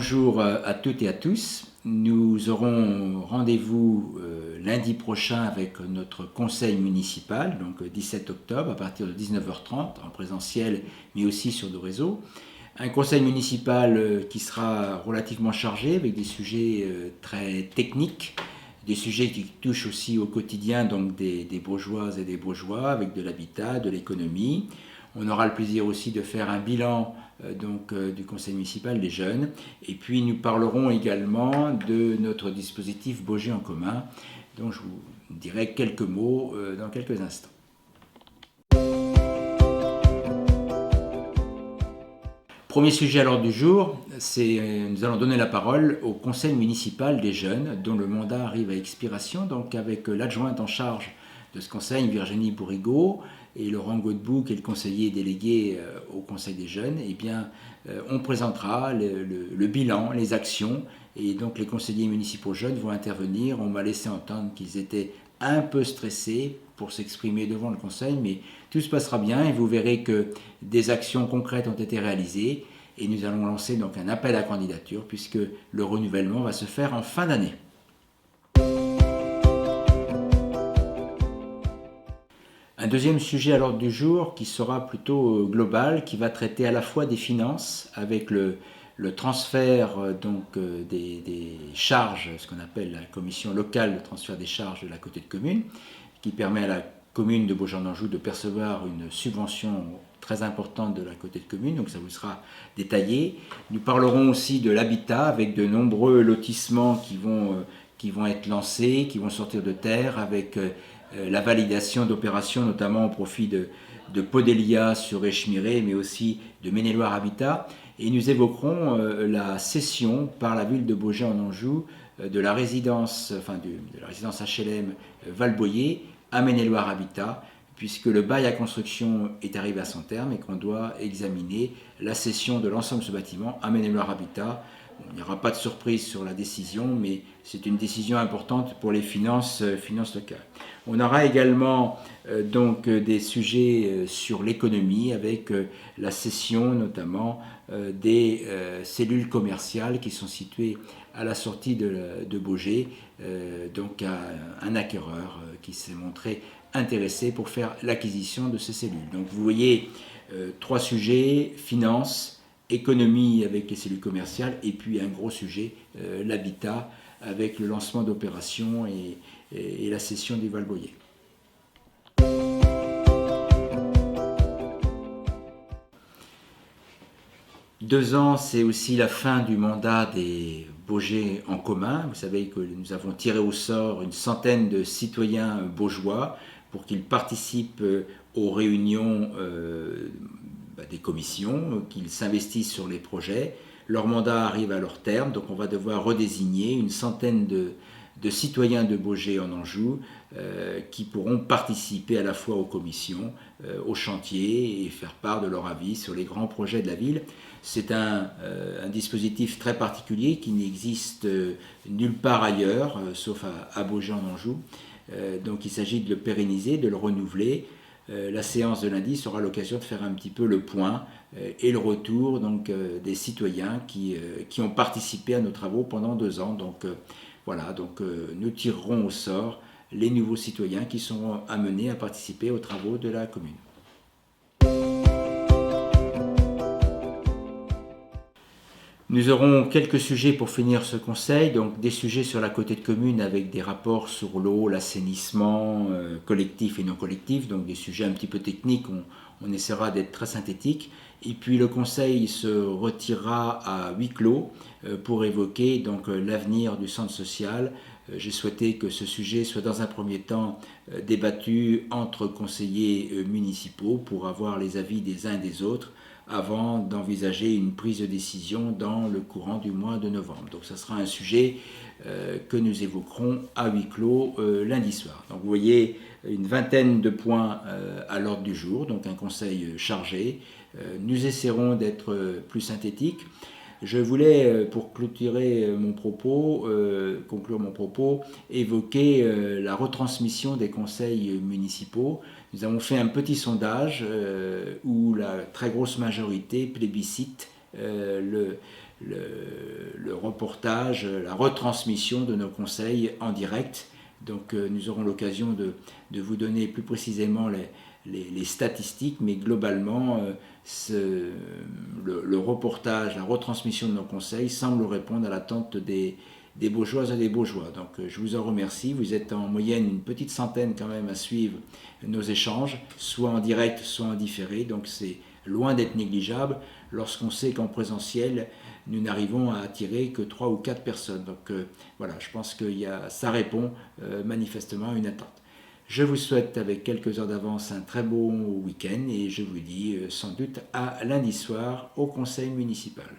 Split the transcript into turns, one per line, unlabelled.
Bonjour à toutes et à tous. Nous aurons rendez-vous lundi prochain avec notre conseil municipal, donc 17 octobre à partir de 19h30 en présentiel mais aussi sur nos réseaux. Un conseil municipal qui sera relativement chargé avec des sujets très techniques, des sujets qui touchent aussi au quotidien donc des Baugeoises et des Baugeois avec de l'habitat, de l'économie. On aura le plaisir aussi de faire un bilan du conseil municipal des jeunes. Et puis nous parlerons également de notre dispositif Bauger en commun, dont je vous dirai quelques mots dans quelques instants. Premier sujet à l'ordre du jour, nous allons donner la parole au conseil municipal des jeunes, dont le mandat arrive à expiration, donc avec l'adjointe en charge de ce conseil, Virginie Bourrigaud, et Laurent Godbout, qui est le conseiller délégué au Conseil des jeunes, eh bien, on présentera le bilan, les actions, et donc les conseillers municipaux jeunes vont intervenir. On m'a laissé entendre qu'ils étaient un peu stressés pour s'exprimer devant le Conseil, mais tout se passera bien et vous verrez que des actions concrètes ont été réalisées et nous allons lancer donc un appel à candidature puisque le renouvellement va se faire en fin d'année. Un deuxième sujet à l'ordre du jour qui sera plutôt global, qui va traiter à la fois des finances avec le transfert des charges, ce qu'on appelle la commission locale de transfert des charges de la Côte de Commune, qui permet à la commune de Beaugency-en-Anjou de percevoir une subvention très importante de la Côte de Commune, donc ça vous sera détaillé. Nous parlerons aussi de l'habitat avec de nombreux lotissements qui vont être lancés, qui vont sortir de terre avec la validation d'opérations, notamment au profit de Podelia sur Échemiré, mais aussi de Maine-et-Loire Habitat. Et nous évoquerons la cession par la ville de Beaugency-en-Anjou de la résidence HLM Valboyer à Maine-et-Loire Habitat, puisque le bail à construction est arrivé à son terme et qu'on doit examiner la cession de l'ensemble de ce bâtiment à Maine-et-Loire Habitat. Il n'y aura pas de surprise sur la décision, mais c'est une décision importante pour les finances locales. On aura également des sujets sur l'économie avec la cession notamment des cellules commerciales qui sont situées à la sortie de Baugé, donc à un acquéreur qui s'est montré intéressé pour faire l'acquisition de ces cellules. Donc vous voyez trois sujets, finances, économie avec les cellules commerciales et puis un gros sujet, l'habitat avec le lancement d'opérations et la cession du Valboyer. Deux ans, c'est aussi la fin du mandat des Bauger en commun. Vous savez que nous avons tiré au sort une centaine de citoyens baugeois pour qu'ils participent aux réunions des commissions, qu'ils s'investissent sur les projets. Leur mandat arrive à leur terme, donc on va devoir redésigner une centaine de citoyens de Beaugency-en-Anjou qui pourront participer à la fois aux commissions, aux chantiers et faire part de leur avis sur les grands projets de la ville. C'est un dispositif très particulier qui n'existe nulle part ailleurs, sauf à Beaugency-en-Anjou. Donc il s'agit de le pérenniser, de le renouveler. La séance de lundi sera l'occasion de faire un petit peu le point et le retour des citoyens qui ont participé à nos travaux pendant 2 ans. Donc nous tirerons au sort les nouveaux citoyens qui seront amenés à participer aux travaux de la commune. Nous aurons quelques sujets pour finir ce conseil, donc des sujets sur la Côte de Commune avec des rapports sur l'eau, l'assainissement collectif et non collectif, donc des sujets un petit peu techniques, on essaiera d'être très synthétique. Et puis le conseil se retirera à huis clos pour évoquer l'avenir du centre social. J'ai souhaité que ce sujet soit dans un premier temps débattu entre conseillers municipaux pour avoir les avis des uns et des autres avant d'envisager une prise de décision dans le courant du mois de novembre. Donc ça sera un sujet que nous évoquerons à huis clos lundi soir. Donc vous voyez une vingtaine de points à l'ordre du jour, donc un conseil chargé. Nous essaierons d'être plus synthétiques. Je voulais, pour conclure mon propos, évoquer la retransmission des conseils municipaux. Nous avons fait un petit sondage où la très grosse majorité plébiscite le reportage, la retransmission de nos conseils en direct. Donc nous aurons l'occasion de vous donner plus précisément les statistiques, mais globalement, le reportage, la retransmission de nos conseils semble répondre à l'attente des Baugeoises et des Baugeois. Donc je vous en remercie. Vous êtes en moyenne une petite centaine quand même à suivre nos échanges, soit en direct, soit en différé. Donc c'est loin d'être négligeable lorsqu'on sait qu'en présentiel, nous n'arrivons à attirer que 3 ou 4 personnes. Donc voilà, je pense que ça répond manifestement à une attente. Je vous souhaite avec quelques heures d'avance un très beau week-end et je vous dis sans doute à lundi soir au conseil municipal.